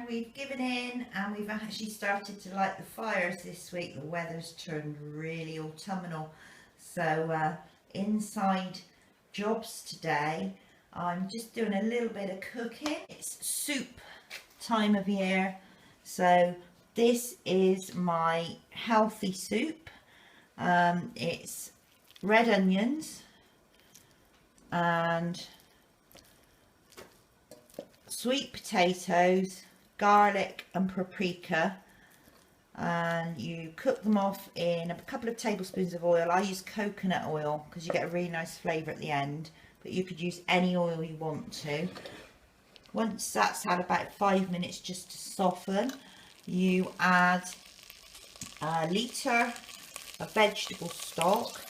we've given in and we've actually started to light the fires this week. The weather's turned really autumnal, so inside jobs today. I'm just doing a little bit of cooking. It's soup time of year, so this is my healthy soup. It's red onions and sweet potatoes, garlic and paprika, and you cook them off in a couple of tablespoons of oil. I use coconut oil because you get a really nice flavour at the end, but you could use any oil you want to. Once that's had about 5 minutes just to soften, you add a litre of vegetable stock.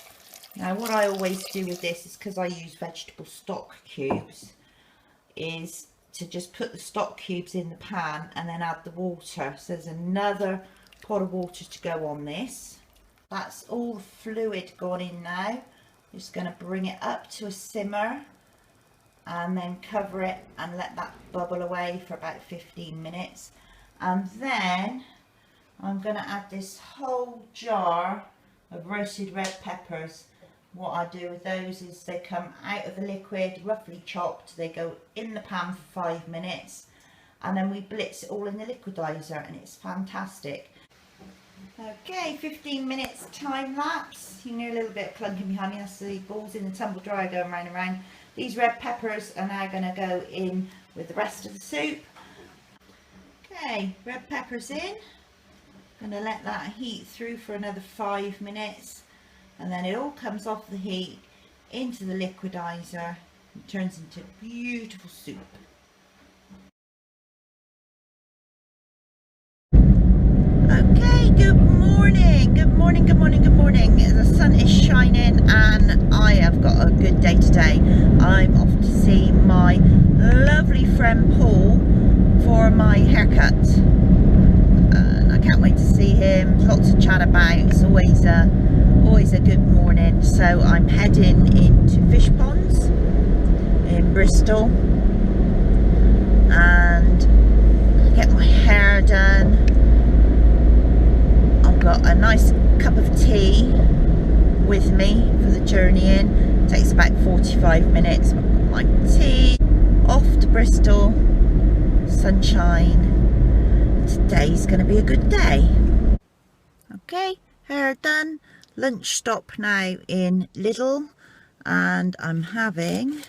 Now what I always do with this is, because I use vegetable stock cubes, is to just put the stock cubes in the pan and then add the water. So there's another pot of water to go on this. That's all the fluid gone in now. Just going to bring it up to a simmer and then cover it and let that bubble away for about 15 minutes. And then I'm going to add this whole jar of roasted red peppers. What I do with those is they come out of the liquid, roughly chopped, they go in the pan for 5 minutes, and then we blitz it all in the liquidizer, and it's fantastic. Okay, 15 minutes time lapse. You can hear a little bit of clunking behind me. That's the balls in the tumble dryer going round and round. These red peppers are now going to go in with the rest of the soup. Okay, red peppers in. Going to let that heat through for another 5 minutes, and then it all comes off the heat into the liquidizer and turns into beautiful soup. Okay, good morning, good morning, good morning, good morning. The sun is shining and I have got a good day today. I'm off to see my lovely friend Paul for my haircut. I can't wait to see him. Lots to chat about. It's always a good morning. So I'm heading into Fish Ponds in Bristol and get my hair done. I've got a nice cup of tea with me for the journey in. It takes about 45 minutes. I've got my tea. Off to Bristol. Sunshine. Today's going to be a good day. Okay, hair done. Lunch stop now in Lidl, and I'm having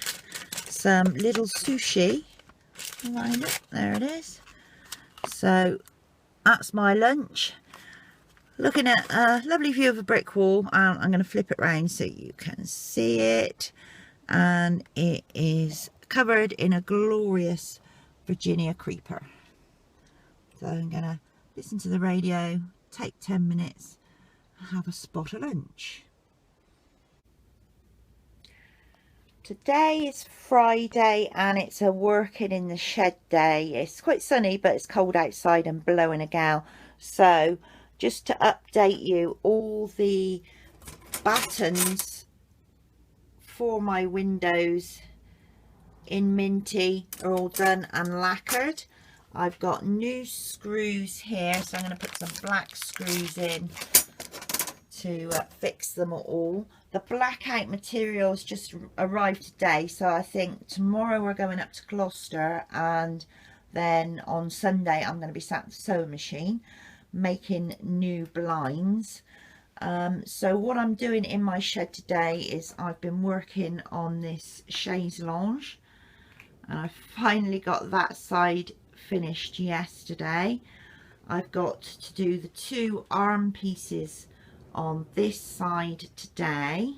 some little sushi. Find it, there it is. So that's my lunch. Looking at a lovely view of a brick wall. I'm going to flip it around so you can see it, and it is covered in a glorious Virginia creeper. So I'm going to listen to the radio, take 10 minutes, and have a spot of lunch. Today is Friday and it's a working in the shed day. It's quite sunny, but it's cold outside and blowing a gale. So just to update you, all the battens for my windows in Minty are all done and lacquered. I've got new screws here, so I'm going to put some black screws in to fix them all. The blackout materials just arrived today, so I think tomorrow we're going up to Gloucester, and then on Sunday I'm going to be sat at the sewing machine making new blinds. So what I'm doing in my shed today is I've been working on this chaise lounge, and I finally got that side finished yesterday. I've got to do the 2 arm pieces on this side today.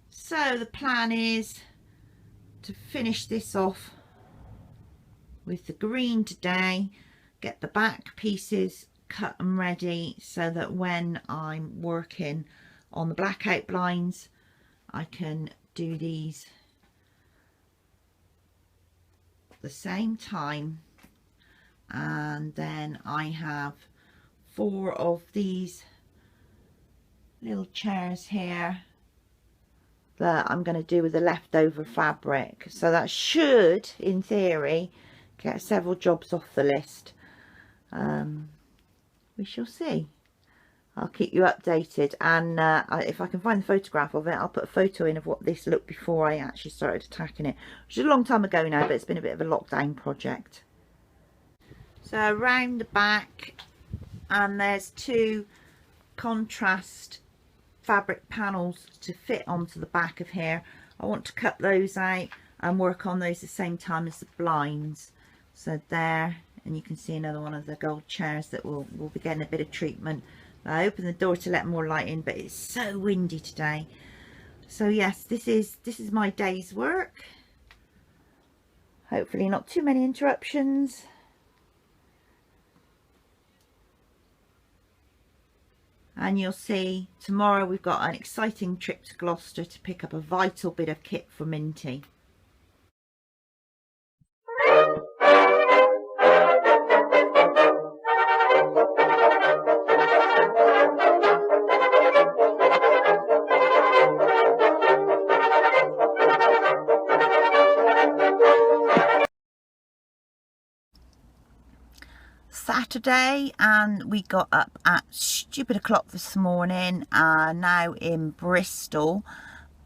So the plan is to finish this off with the green today, get the back pieces cut and ready so that when I'm working on the blackout blinds I can do these the same time. And then I have 4 of these little chairs here that I'm going to do with the leftover fabric. So that should, in theory, get several jobs off the list. We shall see. I'll keep you updated, and if I can find the photograph of it, I'll put a photo in of what this looked before I actually started attacking it, which is a long time ago now, but it's been a bit of a lockdown project. So around the back, and there's 2 contrast fabric panels to fit onto the back of here. I want to cut those out and work on those at the same time as the blinds. So there, and you can see another one of the gold chairs that will be getting a bit of treatment. I opened the door to let more light in, but it's so windy today. So yes, this is my day's work. Hopefully not too many interruptions. And you'll see tomorrow we've got an exciting trip to Gloucester to pick up a vital bit of kit for Minty. Saturday, and we got up at stupid o'clock this morning, now in Bristol,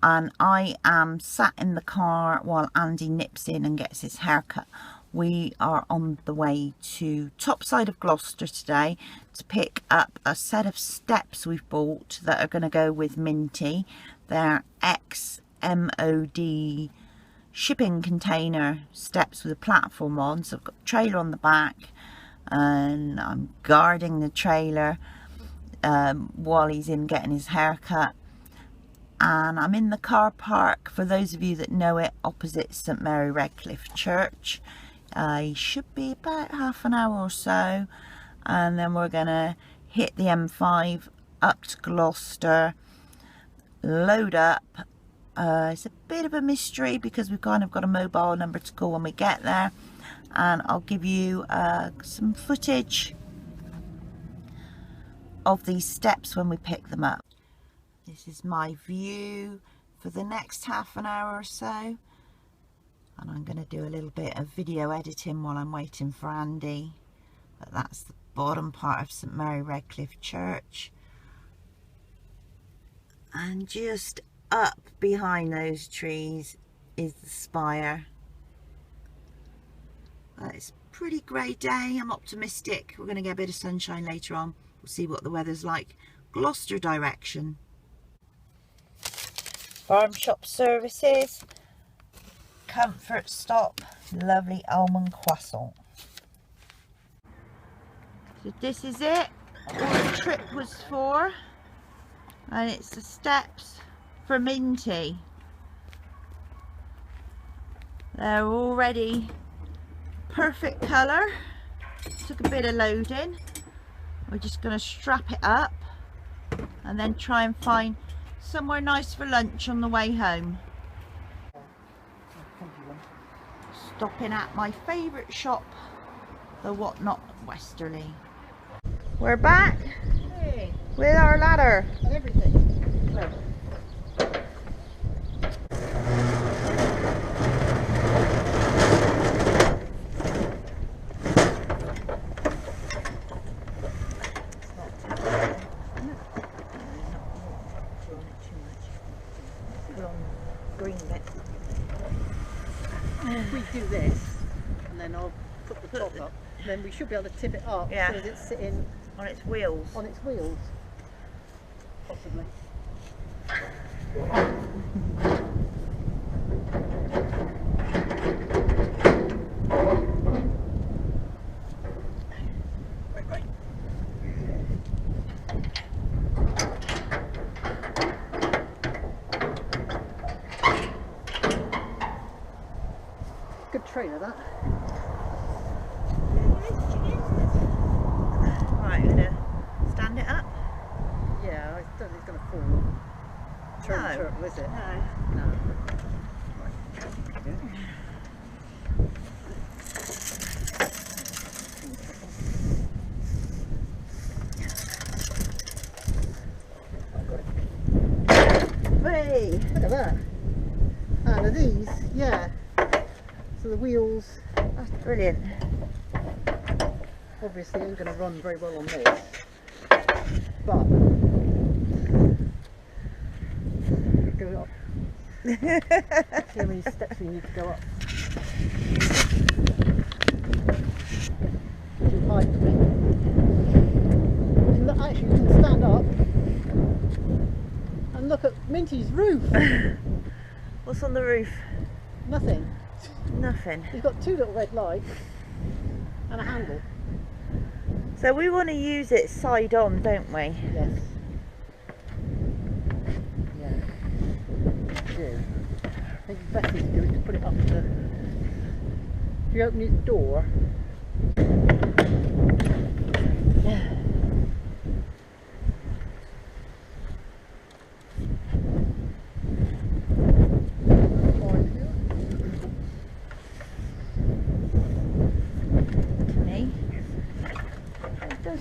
and I am sat in the car while Andy nips in and gets his haircut. We are on the way to top side of Gloucester today to pick up a set of steps we've bought that are going to go with Minty. They're XMOD shipping container steps with a platform on, so I've got a trailer on the back, and I'm guarding the trailer while he's in getting his haircut. And I'm in the car park, for those of you that know it, opposite St Mary Redcliffe Church. I should be about half an hour or so, and then we're gonna hit the M5 up to Gloucester, load up. It's a bit of a mystery because we've kind of got a mobile number to call when we get there, and I'll give you some footage of these steps when we pick them up. This is my view for the next half an hour or so, and I'm going to do a little bit of video editing while I'm waiting for Andy. But that's the bottom part of St Mary Redcliffe Church, and just up behind those trees is the spire. It's a pretty grey day. I'm optimistic we're going to get a bit of sunshine later on. We'll see what the weather's like. Gloucester direction. Farm shop services, comfort stop, lovely almond croissant. So this is it, all the trip was for, and it's the steps for Minty. They're already perfect colour, took a bit of loading. We're just going to strap it up and then try and find somewhere nice for lunch on the way home. Stopping at my favourite shop, the Whatnot Westerly. We're back with our ladder and everything. We do this, and then I'll put the top up, and then we should be able to tip it up, yeah, so that it's sitting on its wheels. On its wheels, possibly. Good trailer, that. Right, we're gonna stand it up. Yeah, I don't think it's going to fall. Turtle, is it? No. No. Right. Hey, look at that. And are these, yeah. So the wheels That's brilliant. Obviously, it ain't going to run very well on this, but go up. See how many steps we need to go up. Too high for me. Actually, you can stand up and look at Minty's roof. What's on the roof? Nothing. Nothing. You've got two little red lights and a handle. So we want to use it side on, don't we? Yes. Yeah. Do. I think the best thing to do is to put it up to. If you open its door.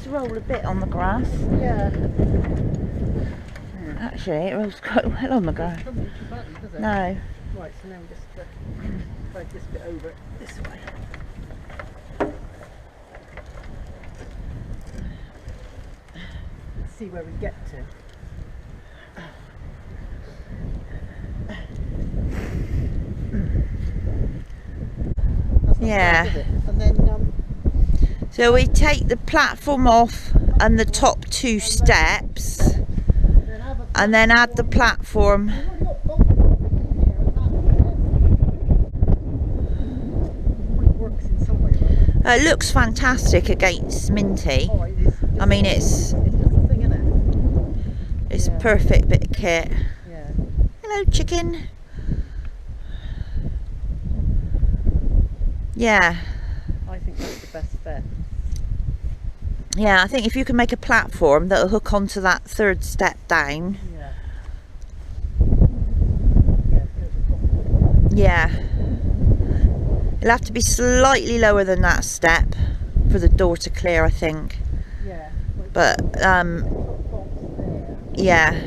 Roll a bit on the grass. Yeah. Actually, it rolls quite well on the grass. It doesn't look too badly, does it? No. Right, so now we just drag this bit over it this way. Let's see where we get to. That's not Yeah. bad, is it? And then So we take the platform off and the top two steps, and then add the platform. It looks fantastic against Minty. I mean, it's a perfect bit of kit. Hello, chicken. Yeah. I think that's the best bet. Yeah, I think if you can make a platform that'll hook onto that third step down. Yeah. It'll have to be slightly lower than that step for the door to clear, I think. Yeah. But yeah.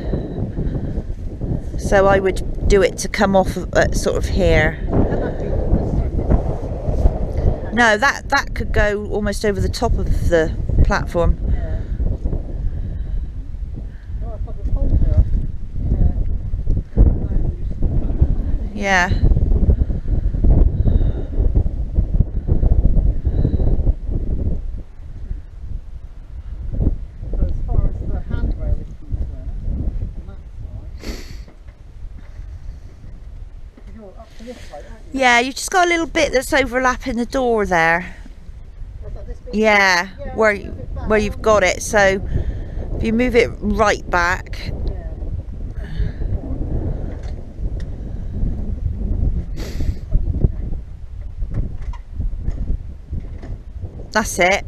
So I would do it to come off at sort of here. No, that could go almost over the top of the platform. Yeah. So as far as the handrail is concerned, on that side, you're up to this side, aren't you? Yeah, you've just got a little bit that's overlapping the door there. What's that, this bit? Yeah, Yeah, where move it back. where you've got it. So if you move it right back. That's it.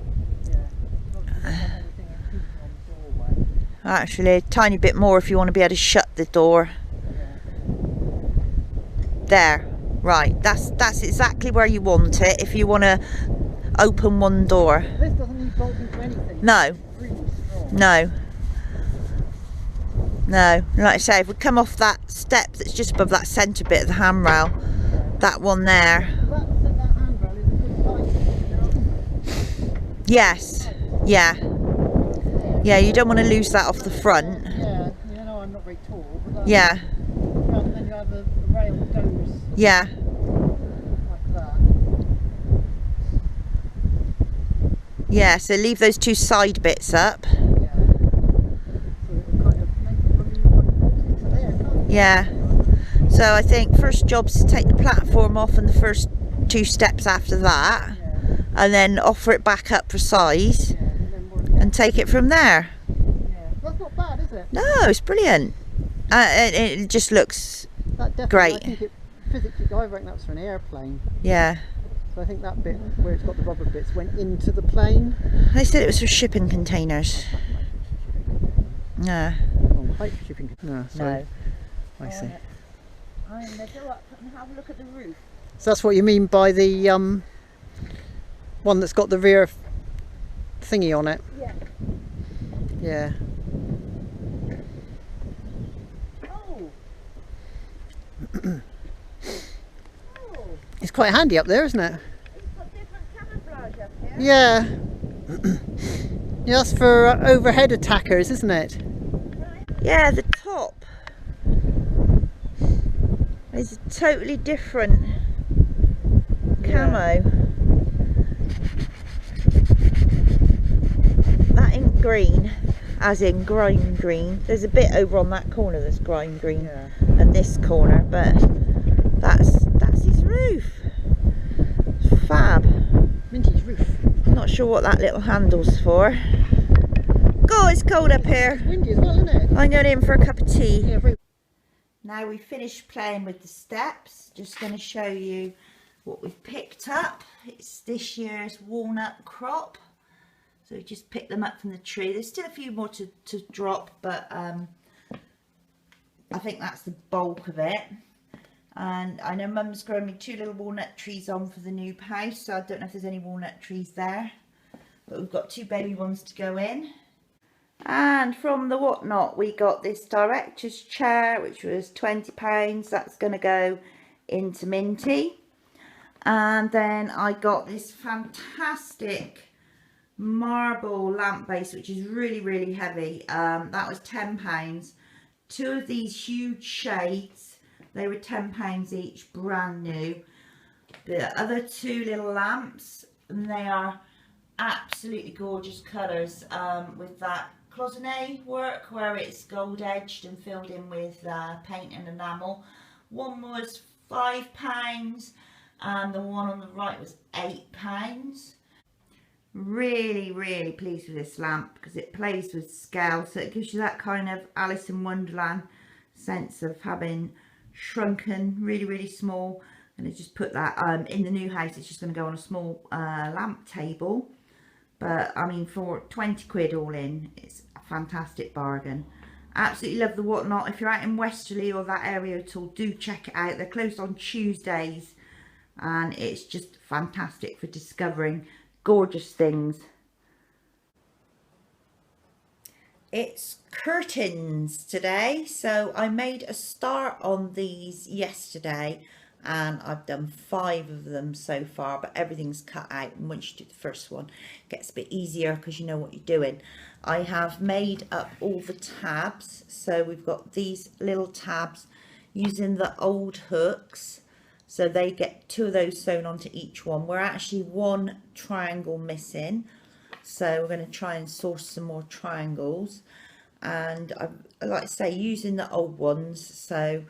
Actually, a tiny bit more if you want to be able to shut the door. There. Right. That's exactly where you want it if you want to open one door. This doesn't need bolting to anything. No. It's really strong. No. No. Like I say, if we come off that step that's just above that centre bit of the handrail, that one there. That handrail is a good height. Yes. Yeah. Yeah, you don't want to lose that off the front. Yeah, you know I'm not very tall. But that's, Yeah. And then you have a rail that goes Yeah. like that. Yeah, so leave those two side bits up. Yeah. So it will kind of make it from you put bolts into there, can't you? Yeah. So I think first job's to take the platform off and the first two steps after that, Yeah. and then offer it back up for size Yeah. And then work and take it from there. Yeah. That's not bad, is it? No, it's brilliant. It just looks That definitely, great. I think it physically, I reckon that's for an airplane. Yeah. So I think that bit where it's got the rubber bits went into the plane. They said it was for shipping containers. No. Oh, height for shipping. No, sorry. I see. I'm going to go up and have a look at the roof. So that's what you mean by the one that's got the rear thingy on it. Yeah. Yeah. Oh. Oh. It's quite handy up there, isn't it? It's Yeah. Yeah, that's for overhead attackers, isn't it? Yeah, the top is a totally different camo. That ain't green, as in grime green. There's a bit over on that corner that's grime green, and this corner, but that's his roof. Fab. Minty's roof. Not sure what that little handle's for. God, it's cold up here. It's windy as well, isn't it? I'm going in for a cup of tea. Yeah, now we've finished playing with the steps. Just going to show you what we've picked up. It's this year's walnut crop. So we just picked them up from the tree. There's still a few more to drop, but I think that's the bulk of it. And I know Mum's grown me 2 little walnut trees on for the new house, so I don't know if there's any walnut trees there, but we've got 2 baby ones to go in. And from the Whatnot we got this director's chair, which was £20. That's going to go into Minty. And then I got this fantastic marble lamp base, which is really heavy. That was £10. 2 of these huge shades, they were £10 each, brand new. The other 2 little lamps, and they are absolutely gorgeous colours, with that cloisonne work where it's gold edged and filled in with paint and enamel. One was £5 and the one on the right was £8. Really pleased with this lamp because it plays with scale, so it gives you that kind of Alice in Wonderland sense of having shrunken really small. And I just put that in the new house. It's just going to go on a small lamp table, but I mean for 20 quid all in, it's a fantastic bargain. Absolutely love the Whatnot. If you're out in Westerly or that area at all, do check it out. They're closed on Tuesdays and it's just fantastic for discovering gorgeous things. It's curtains today, so I made a start on these yesterday and I've done 5 of them so far, but everything's cut out, and once you do the first one it gets a bit easier because you know what you're doing. I have made up all the tabs, so we've got these little tabs using the old hooks. So they get 2 of those sewn onto each one. We're actually 1 triangle missing. So we're going to try and source some more triangles. And I like to say, using the old ones. So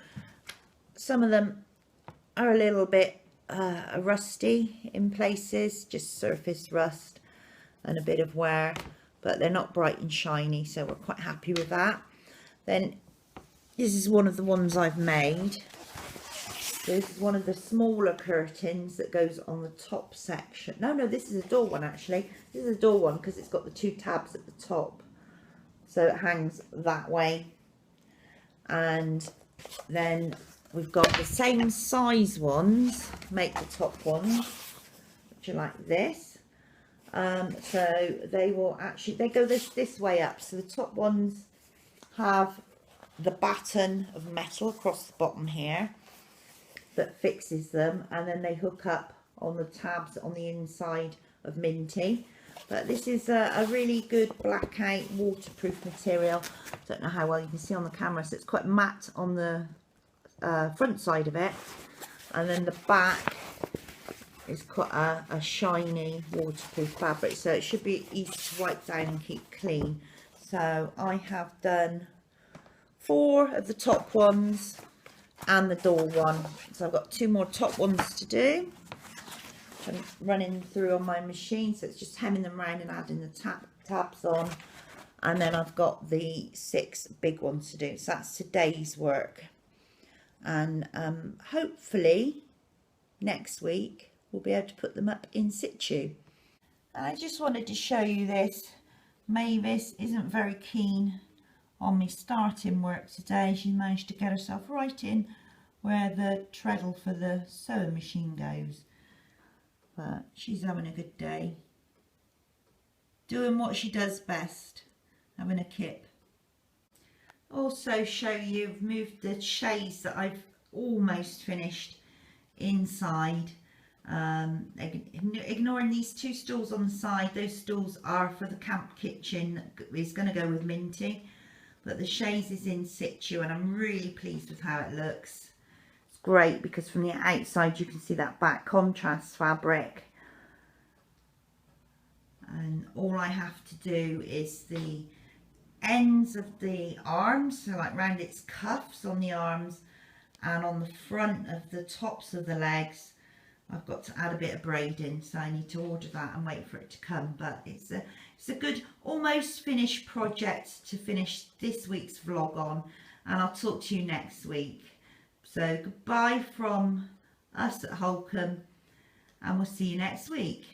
some of them are a little bit rusty in places. Just surface rust and a bit of wear. But they're not bright and shiny. So we're quite happy with that. Then this is one of the ones I've made. This is one of the smaller curtains that goes on the top section. No, this is a door one actually. This is a door one because it's got the 2 tabs at the top. So it hangs that way. And then we've got the same size ones, make the top ones, which are like this. So they will actually, they go this way up. So the top ones have the batten of metal across the bottom here that fixes them, and then they hook up on the tabs on the inside of Minty. But this is a really good blackout waterproof material. Don't know how well you can see on the camera, so it's quite matte on the front side of it, and then the back is quite a shiny waterproof fabric, so it should be easy to wipe down and keep clean. So I have done 4 of the top ones and the door one, so I've got 2 more top ones to do. I'm running through on my machine, so it's just hemming them round and adding the tabs on, and then I've got the 6 big ones to do. So that's today's work, and hopefully next week we'll be able to put them up in situ. And I just wanted to show you this. Mavis isn't very keen on me starting work today. She managed to get herself right in where the treadle for the sewing machine goes, but she's having a good day, doing what she does best, having a kip. Also show you, I've moved the shades that I've almost finished inside, Ignoring these 2 stools on the side, those stools are for the camp kitchen that is going to go with Minty, but the chaise is in situ and I'm really pleased with how it looks. It's great because from the outside you can see that back contrast fabric, and all I have to do is the ends of the arms, so like round its cuffs on the arms and on the front of the tops of the legs. I've got to add a bit of braiding, so I need to order that and wait for it to come, but it's a good almost finished project to finish this week's vlog on, and I'll talk to you next week. So goodbye from us at Holcombe, and we'll see you next week.